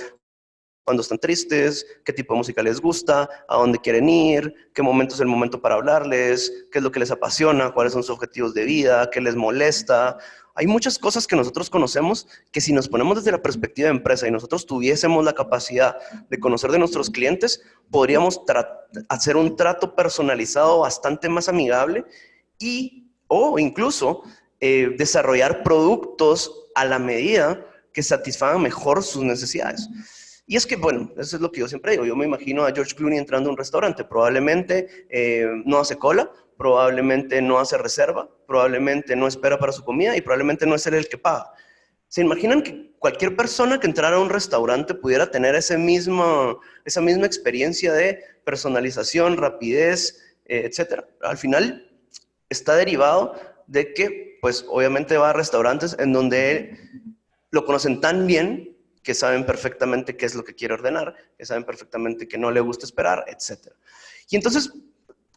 cuando están tristes, qué tipo de música les gusta, a dónde quieren ir, qué momento es el momento para hablarles, qué es lo que les apasiona, cuáles son sus objetivos de vida, qué les molesta. Hay muchas cosas que nosotros conocemos que si nos ponemos desde la perspectiva de empresa y nosotros tuviésemos la capacidad de conocer de nuestros clientes, podríamos hacer un trato personalizado bastante más amigable o incluso desarrollar productos a la medida que satisfagan mejor sus necesidades. Y es que, bueno, eso es lo que yo siempre digo. Yo me imagino a George Clooney entrando a un restaurante. Probablemente no hace cola, probablemente no hace reserva, probablemente no espera para su comida y probablemente no es él el que paga. ¿Se imaginan que cualquier persona que entrara a un restaurante pudiera tener esa misma experiencia de personalización, rapidez, etcétera? Al final está derivado de que, pues obviamente va a restaurantes en donde lo conocen tan bien que saben perfectamente qué es lo que quiere ordenar, que saben perfectamente que no le gusta esperar, etcétera. Y entonces,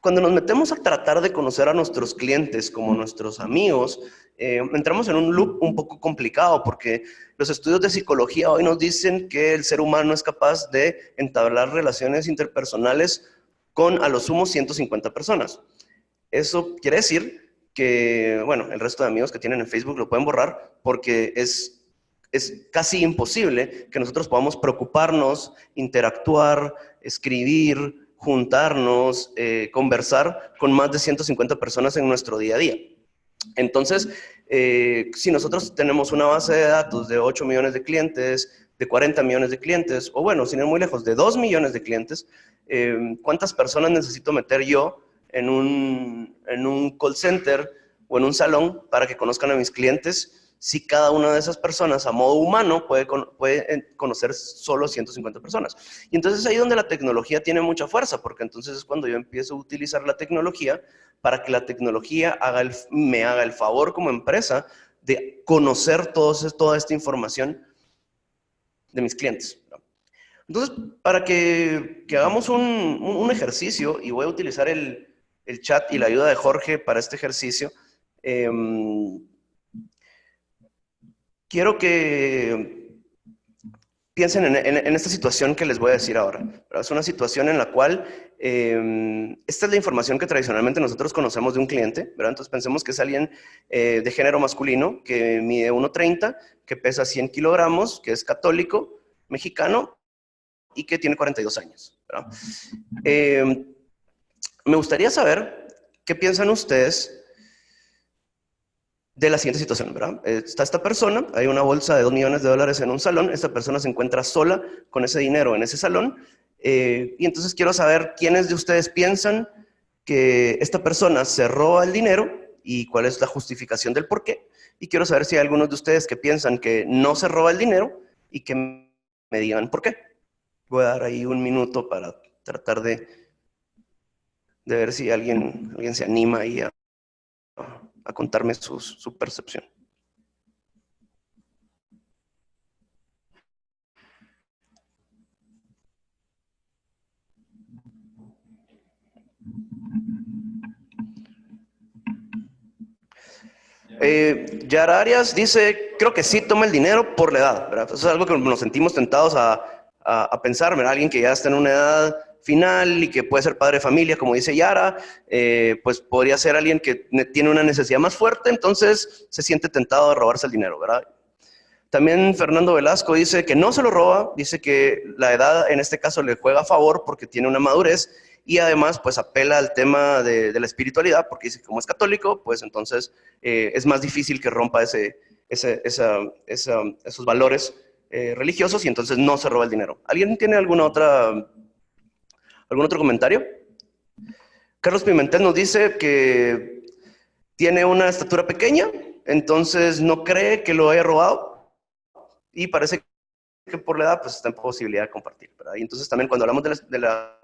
cuando nos metemos a tratar de conocer a nuestros clientes como nuestros amigos, entramos en un loop un poco complicado porque los estudios de psicología hoy nos dicen que el ser humano es capaz de entablar relaciones interpersonales con a lo sumo 150 personas. Eso quiere decir que, bueno, el resto de amigos que tienen en Facebook lo pueden borrar porque es casi imposible que nosotros podamos preocuparnos, interactuar, escribir, juntarnos, conversar con más de 150 personas en nuestro día a día. Entonces, si nosotros tenemos una base de datos de 8 millones de clientes, de 40 millones de clientes, o bueno, sin ir muy lejos, de 2 millones de clientes, ¿cuántas personas necesito meter yo en un call center o en un salón para que conozcan a mis clientes? Si cada una de esas personas a modo humano puede conocer solo 150 personas. Y entonces ahí es donde la tecnología tiene mucha fuerza, porque entonces es cuando yo empiezo a utilizar la tecnología para que la tecnología me haga el favor como empresa de conocer toda esta información de mis clientes. Entonces, para que hagamos un ejercicio, y voy a utilizar el chat y la ayuda de Jorge para este ejercicio, quiero que piensen en esta situación que les voy a decir ahora. Es una situación en la cual esta es la información que tradicionalmente nosotros conocemos de un cliente, ¿verdad? Entonces pensemos que es alguien de género masculino que mide 1.30, que pesa 100 kilogramos, que es católico, mexicano y que tiene 42 años, ¿verdad? Me gustaría saber qué piensan ustedes de la siguiente situación, ¿verdad? Está esta persona, hay una bolsa de $2 millones en un salón, esta persona se encuentra sola con ese dinero en ese salón, y entonces quiero saber quiénes de ustedes piensan que esta persona se roba el dinero y cuál es la justificación del por qué, y quiero saber si hay algunos de ustedes que piensan que no se roba el dinero y que me digan por qué. Voy a dar ahí un minuto para tratar de ver si alguien se anima ahí a contarme su percepción. Yara Arias dice, creo que sí toma el dinero por la edad, ¿verdad? Eso es algo que nos sentimos tentados a pensar, ¿verdad? Alguien que ya está en una edad final y que puede ser padre de familia, como dice Yara, pues podría ser alguien que tiene una necesidad más fuerte, entonces se siente tentado de robarse el dinero, ¿verdad? También Fernando Velasco dice que no se lo roba, dice que la edad en este caso le juega a favor porque tiene una madurez y además pues apela al tema de la espiritualidad porque dice que como es católico, pues entonces es más difícil que rompa esos valores religiosos y entonces no se roba el dinero. ¿Alguien tiene algún otro comentario? Carlos Pimentel nos dice que tiene una estatura pequeña, entonces no cree que lo haya robado. Y parece que por la edad pues está en posibilidad de compartir, ¿verdad? Y entonces también cuando hablamos de la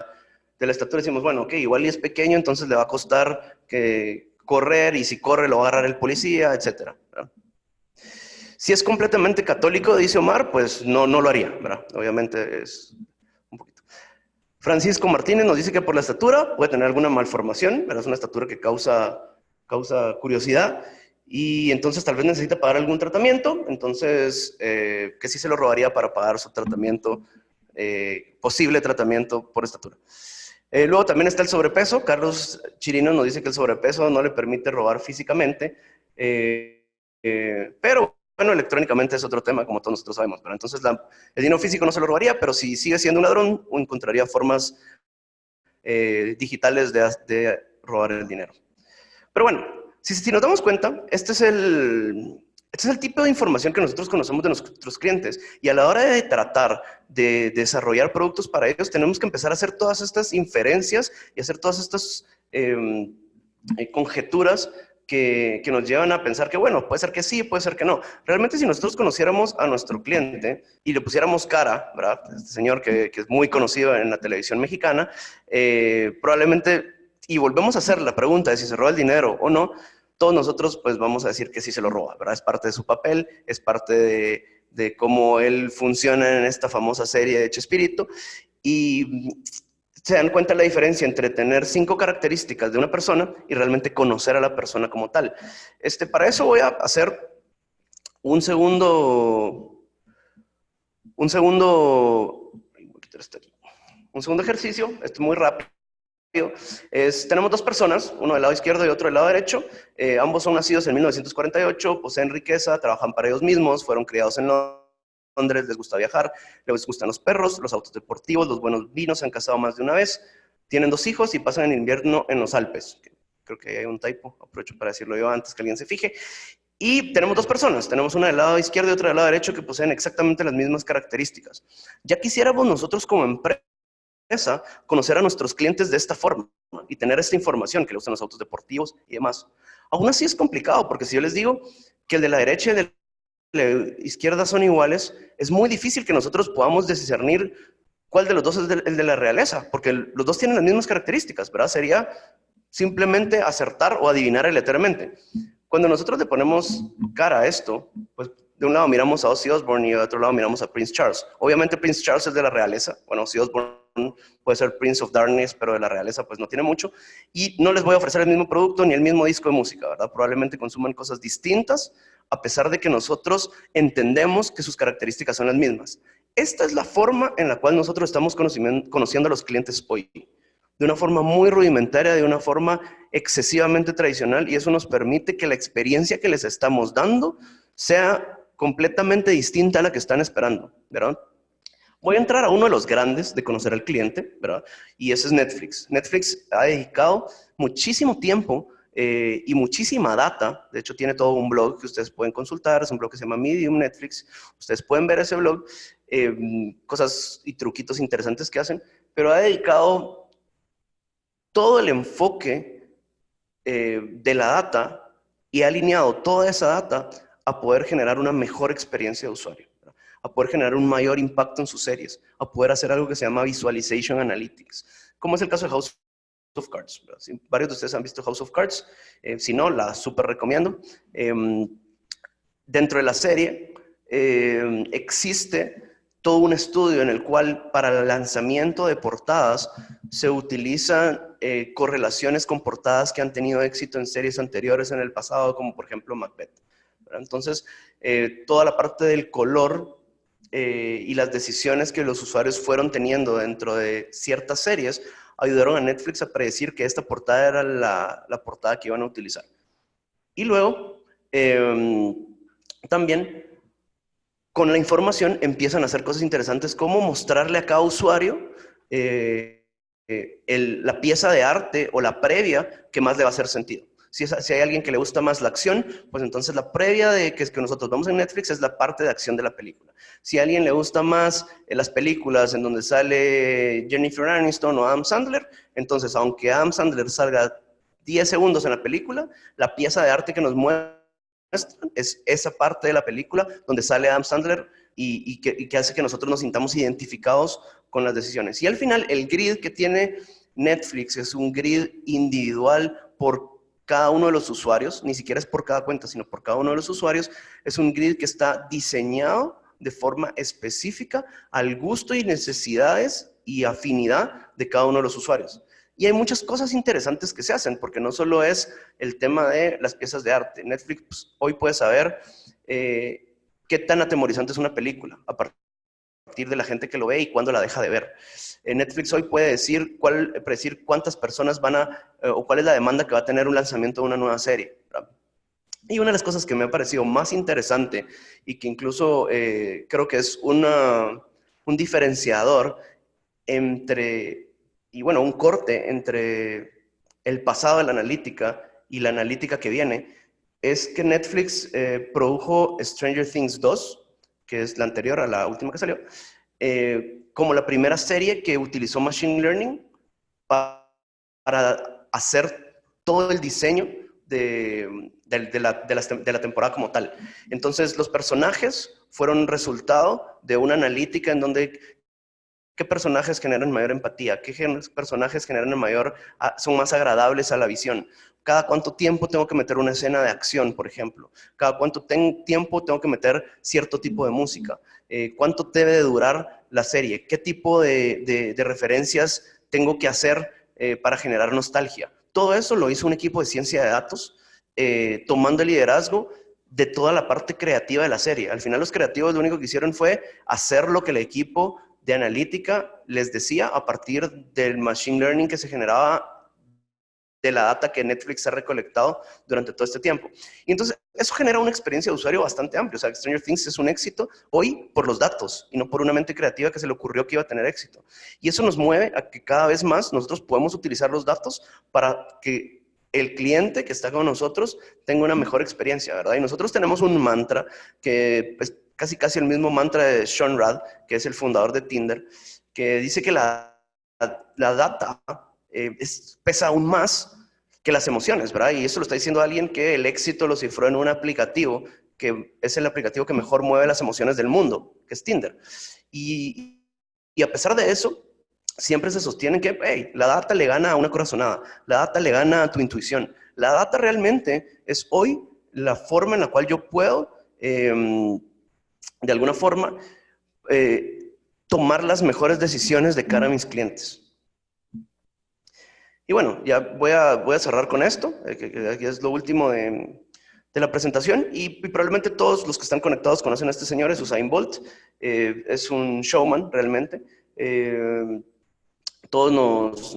estatura decimos, bueno, ok, igual y es pequeño, entonces le va a costar correr y si corre lo va a agarrar el policía, etcétera, ¿verdad? Si es completamente católico, dice Omar, pues no lo haría, ¿verdad? Obviamente es un poquito. Francisco Martínez nos dice que por la estatura puede tener alguna malformación, ¿verdad? Es una estatura que causa curiosidad. Y entonces tal vez necesita pagar algún tratamiento, entonces que sí se lo robaría para pagar su tratamiento, posible tratamiento por estatura. Luego también está el sobrepeso. Carlos Chirino nos dice que el sobrepeso no le permite robar físicamente, pero bueno, electrónicamente es otro tema, como todos nosotros sabemos. Pero entonces el dinero físico no se lo robaría, pero si sigue siendo un ladrón, encontraría formas digitales de robar el dinero. Pero bueno, si nos damos cuenta, este es el tipo de información que nosotros conocemos de nuestros clientes. Y a la hora de tratar de desarrollar productos para ellos, tenemos que empezar a hacer todas estas inferencias y hacer todas estas conjeturas que nos llevan a pensar que, bueno, puede ser que sí, puede ser que no. Realmente, si nosotros conociéramos a nuestro cliente y le pusiéramos cara, ¿verdad? Este señor que es muy conocido en la televisión mexicana, probablemente, y volvemos a hacer la pregunta de si se roba el dinero o no, todos nosotros pues vamos a decir que sí se lo roba, ¿verdad? Es parte de su papel, es parte de cómo él funciona en esta famosa serie de Chespirito, y se dan cuenta la diferencia entre tener 5 características de una persona y realmente conocer a la persona como tal. Para eso voy a hacer un segundo, un segundo, un segundo ejercicio, esto es muy rápido. Tenemos 2 personas, uno del lado izquierdo y otro del lado derecho. Ambos son nacidos en 1948, poseen riqueza, trabajan para ellos mismos, fueron criados en Londres, les gusta viajar, les gustan los perros, los autos deportivos, los buenos vinos, se han casado más de una vez, tienen 2 hijos y pasan el invierno en los Alpes. Creo que hay un typo, aprovecho para decirlo yo antes que alguien se fije. Y tenemos 2 personas, tenemos una del lado izquierdo y otra del lado derecho que poseen exactamente las mismas características. Ya quisiéramos nosotros como empresa conocer a nuestros clientes de esta forma y tener esta información que le gustan los autos deportivos y demás. Aún así es complicado, porque si yo les digo que el de la derecha y el de la izquierda son iguales, es muy difícil que nosotros podamos discernir cuál de los dos es el de la realeza, porque los dos tienen las mismas características, ¿verdad? Sería simplemente acertar o adivinar aleatoriamente. Cuando nosotros le ponemos cara a esto, pues de un lado miramos a Ozzy Osbourne y de otro lado miramos a Prince Charles. Obviamente Prince Charles es de la realeza, bueno, Ozzy Osbourne puede ser Prince of Darkness, pero de la realeza pues no tiene mucho, y no les voy a ofrecer el mismo producto ni el mismo disco de música, ¿verdad? Probablemente consuman cosas distintas, a pesar de que nosotros entendemos que sus características son las mismas. Esta es la forma en la cual nosotros estamos conociendo a los clientes hoy, de una forma muy rudimentaria, de una forma excesivamente tradicional, y eso nos permite que la experiencia que les estamos dando sea completamente distinta a la que están esperando, ¿verdad? Voy a entrar a uno de los grandes de conocer al cliente, ¿verdad? Y ese es Netflix. Netflix ha dedicado muchísimo tiempo y muchísima data. De hecho, tiene todo un blog que ustedes pueden consultar. Es un blog que se llama Medium Netflix. Ustedes pueden ver ese blog, cosas y truquitos interesantes que hacen, pero ha dedicado todo el enfoque de la data y ha alineado toda esa data a poder generar una mejor experiencia de usuario, a poder generar un mayor impacto en sus series, a poder hacer algo que se llama Visualization Analytics, como es el caso de House of Cards. Si varios de ustedes han visto House of Cards, si no, la súper recomiendo. Dentro de la serie existe todo un estudio en el cual para el lanzamiento de portadas se utilizan correlaciones con portadas que han tenido éxito en series anteriores en el pasado, como por ejemplo Macbeth. Entonces, toda la parte del color y las decisiones que los usuarios fueron teniendo dentro de ciertas series ayudaron a Netflix a predecir que esta portada era la portada que iban a utilizar. Y luego, también con la información empiezan a hacer cosas interesantes como mostrarle a cada usuario la pieza de arte o la previa que más le va a hacer sentido. Si hay alguien que le gusta más la acción, pues entonces la previa de que nosotros vemos en Netflix es la parte de acción de la película. Si a alguien le gusta más las películas en donde sale Jennifer Aniston o Adam Sandler, entonces aunque Adam Sandler salga 10 segundos en la película, la pieza de arte que nos muestra es esa parte de la película donde sale Adam Sandler y que hace que nosotros nos sintamos identificados con las decisiones. Y al final, el grid que tiene Netflix es un grid individual por cada uno de los usuarios, ni siquiera es por cada cuenta, sino por cada uno de los usuarios. Es un grid que está diseñado de forma específica al gusto y necesidades y afinidad de cada uno de los usuarios. Y hay muchas cosas interesantes que se hacen, porque no solo es el tema de las piezas de arte. Netflix pues, hoy puede saber qué tan atemorizante es una película a partir de la gente que lo ve y cuándo la deja de ver. Netflix hoy puede predecir cuántas personas o cuál es la demanda que va a tener un lanzamiento de una nueva serie, ¿verdad? Y una de las cosas que me ha parecido más interesante y que incluso creo que es un diferenciador un corte entre el pasado de la analítica y la analítica que viene, es que Netflix produjo Stranger Things 2, que es la anterior a la última que salió, como la primera serie que utilizó Machine Learning para hacer todo el diseño de la temporada como tal. Entonces, los personajes fueron resultado de una analítica en donde qué personajes generan mayor empatía, qué personajes generan son más agradables a la visión. Cada cuánto tiempo tengo que meter una escena de acción, por ejemplo. Cada cuánto tiempo tengo que meter cierto tipo de música. Cuánto debe de durar la serie. Qué tipo de referencias tengo que hacer para generar nostalgia. Todo eso lo hizo un equipo de ciencia de datos, tomando el liderazgo de toda la parte creativa de la serie. Al final los creativos lo único que hicieron fue hacer lo que el equipo de analítica les decía a partir del machine learning que se generaba de la data que Netflix ha recolectado durante todo este tiempo. Y entonces eso genera una experiencia de usuario bastante amplia. O sea, Stranger Things es un éxito hoy por los datos y no por una mente creativa que se le ocurrió que iba a tener éxito. Y eso nos mueve a que cada vez más nosotros podemos utilizar los datos para que el cliente que está con nosotros tenga una mejor experiencia, ¿verdad? Y nosotros tenemos un mantra que es casi el mismo mantra de Sean Rad, que es el fundador de Tinder, que dice que la data pesa aún más que las emociones, ¿verdad? Y eso lo está diciendo alguien que el éxito lo cifró en un aplicativo que es el aplicativo que mejor mueve las emociones del mundo, que es Tinder. Y a pesar de eso, siempre se sostienen que hey, la data le gana a una corazonada, la data le gana a tu intuición. La data realmente es hoy la forma en la cual yo puedo, de alguna forma, tomar las mejores decisiones de cara a mis clientes. Y bueno, ya voy a cerrar con esto, que es lo último de la presentación, y probablemente todos los que están conectados conocen a este señor, es Usain Bolt, es un showman realmente. Todos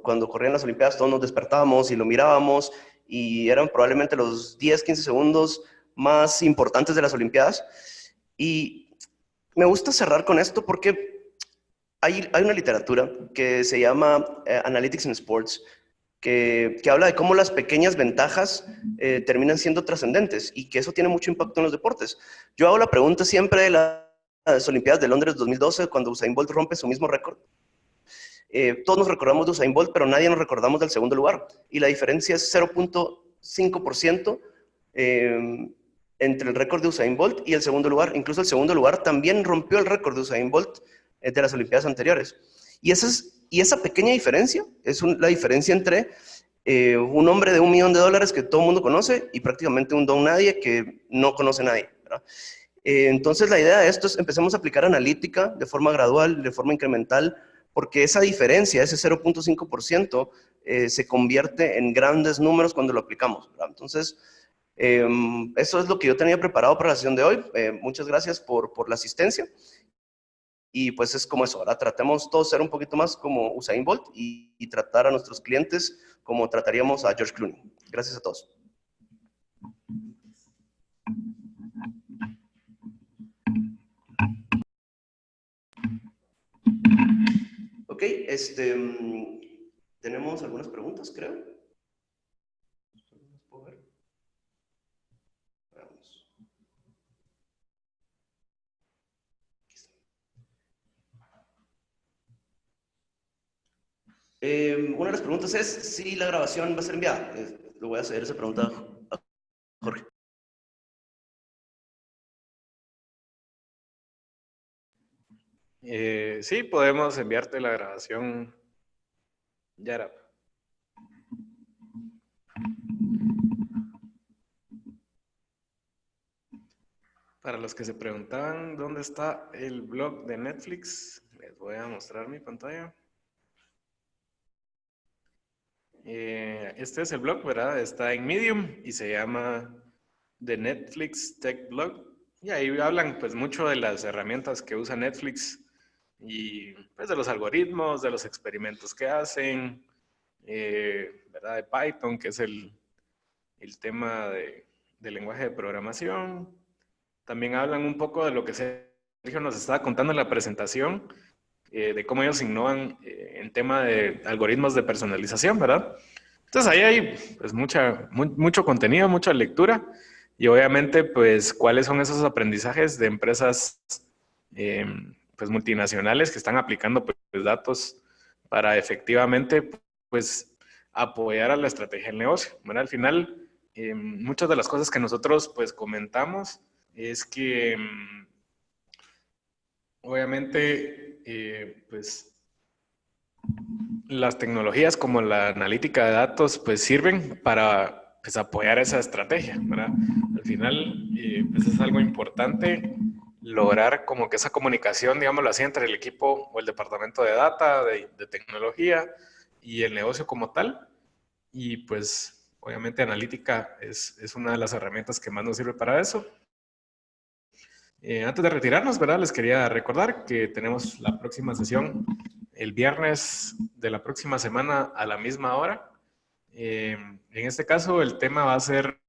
cuando corrían las Olimpiadas, todos nos despertábamos y lo mirábamos, y eran probablemente los 10, 15 segundos más importantes de las Olimpiadas. Y me gusta cerrar con esto porque hay una literatura que se llama Analytics in Sports, que habla de cómo las pequeñas ventajas terminan siendo trascendentes y que eso tiene mucho impacto en los deportes. Yo hago la pregunta siempre de las Olimpiadas de Londres 2012, cuando Usain Bolt rompe su mismo récord. Todos nos recordamos de Usain Bolt, pero nadie nos recordamos del segundo lugar. Y la diferencia es 0.5% entre el récord de Usain Bolt y el segundo lugar. Incluso el segundo lugar también rompió el récord de Usain Bolt de las Olimpiadas anteriores. Y esa pequeña diferencia es la diferencia entre un hombre de $1 millón que todo el mundo conoce y prácticamente un don nadie que no conoce a nadie, ¿verdad? Entonces la idea de esto es empecemos a aplicar analítica de forma gradual, de forma incremental, porque esa diferencia, ese 0.5%, se convierte en grandes números cuando lo aplicamos, ¿verdad? Entonces, eso es lo que yo tenía preparado para la sesión de hoy. Muchas gracias por la asistencia. Y pues es como eso, ¿verdad? Tratemos todos ser un poquito más como Usain Bolt y tratar a nuestros clientes como trataríamos a George Clooney. Gracias a todos. Ok, tenemos algunas preguntas, creo. Veamos. Una de las preguntas es si la grabación va a ser enviada. Le voy a hacer esa pregunta a Jorge. Sí, podemos enviarte la grabación, Yarab. Para los que se preguntaban dónde está el blog de Netflix, les voy a mostrar mi pantalla. Este es el blog, ¿verdad? Está en Medium y se llama The Netflix Tech Blog. Y ahí hablan pues mucho de las herramientas que usa Netflix y pues de los algoritmos, de los experimentos que hacen, ¿verdad? De Python, que es el tema del lenguaje de programación. También hablan un poco de lo que Sergio nos estaba contando en la presentación, de cómo ellos innovan en tema de algoritmos de personalización, ¿verdad? Entonces ahí hay pues mucho contenido, mucha lectura y obviamente pues cuáles son esos aprendizajes de empresas pues multinacionales que están aplicando pues datos para efectivamente pues apoyar a la estrategia del negocio, ¿verdad? Al final, muchas de las cosas que nosotros pues comentamos es que obviamente pues las tecnologías como la analítica de datos pues sirven para pues, apoyar esa estrategia, ¿verdad? Al final pues es algo importante lograr como que esa comunicación, digámoslo así, entre el equipo o el departamento de data, de tecnología y el negocio como tal. Y pues obviamente analítica es una de las herramientas que más nos sirve para eso. Antes de retirarnos, ¿verdad? Les quería recordar que tenemos la próxima sesión el viernes de la próxima semana a la misma hora. En este caso, el tema va a ser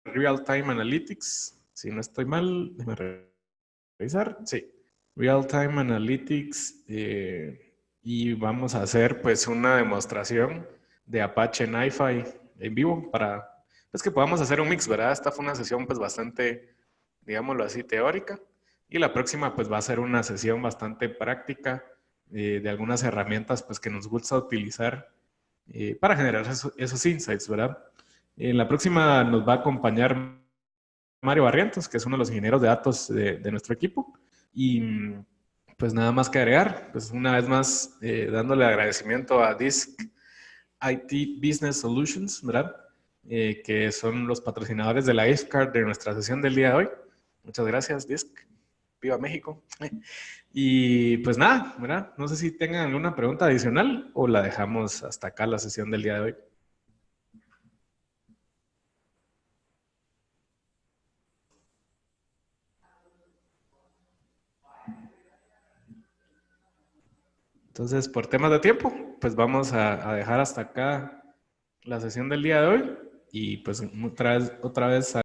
Real Time Analytics. Si no estoy mal, déjame revisar. Sí, Real Time Analytics. Y vamos a hacer pues una demostración de Apache NiFi en vivo para pues, que podamos hacer un mix, ¿verdad? Esta fue una sesión pues bastante, digámoslo así, teórica. Y la próxima pues va a ser una sesión bastante práctica de algunas herramientas pues que nos gusta utilizar para generar esos insights, ¿verdad? En la próxima nos va a acompañar Mario Barrientos, que es uno de los ingenieros de datos de nuestro equipo. Y pues nada más que agregar, pues una vez más dándole agradecimiento a DISC IT Business Solutions, ¿verdad? Que son los patrocinadores de la gift card de nuestra sesión del día de hoy. Muchas gracias, DISC. Viva México. Y pues nada, ¿verdad? No sé si tengan alguna pregunta adicional o la dejamos hasta acá la sesión del día de hoy. Entonces, por temas de tiempo, pues vamos a dejar hasta acá la sesión del día de hoy y pues otra vez